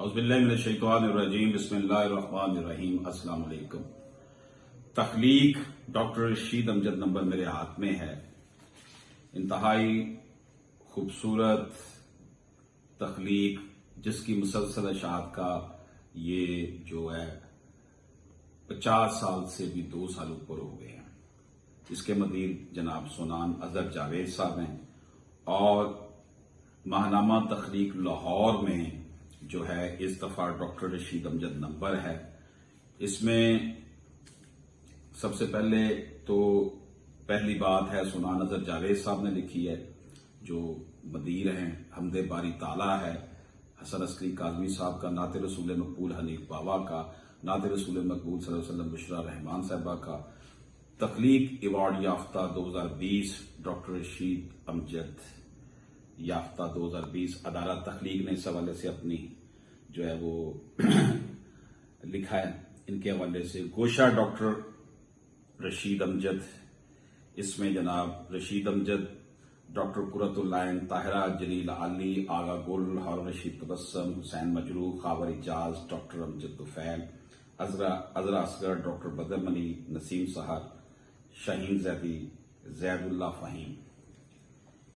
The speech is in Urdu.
اعوذ باللہ من الشیطان الرجیم بسم اللہ الرحمن الرحیم السلام علیکم۔ تخلیق ڈاکٹر رشید امجد نمبر میرے ہاتھ میں ہے۔ انتہائی خوبصورت تخلیق جس کی مسلسل اشاعت کا یہ جو ہے 50 سال سے بھی 2 سال اوپر ہو گئے ہیں۔ اس کے مدیر جناب سونان اظہر جاوید صاحب ہیں اور ماہنامہ تخلیق لاہور میں جو ہے اس دفعہ ڈاکٹر رشید امجد نمبر ہے۔ اس میں سب سے پہلے تو پہلی بات ہے سونان اظہر جاوید صاحب نے لکھی ہے جو مدیر ہیں، حمد باری تعالیٰ ہے، حسن عسکری کاظمی صاحب کا، نعت رسول مقبول حنیف بابا کا، نعت رسول مقبول صلی اللہ علیہ وسلم بشرا رحمان صاحبہ کا، تخلیق ایوارڈ یافتہ 2020 ڈاکٹر رشید امجد یافتہ 2020 عدالت تخلیق نے اس حوالے سے اپنی جو ہے وہ لکھا ہے۔ ان کے حوالے سے گوشہ ڈاکٹر رشید امجد، اس میں جناب رشید امجد، ڈاکٹر قرۃ العین، طاہرہ جلیل علی، آغا گل، ہارون رشید تبسم، حسین مجروح، خاور اجاز، ڈاکٹر امجد طفیل، عذرا اصغر، ڈاکٹر بدر منی، نسیم سحر، شاہین زیدی، زید اللہ فہیم۔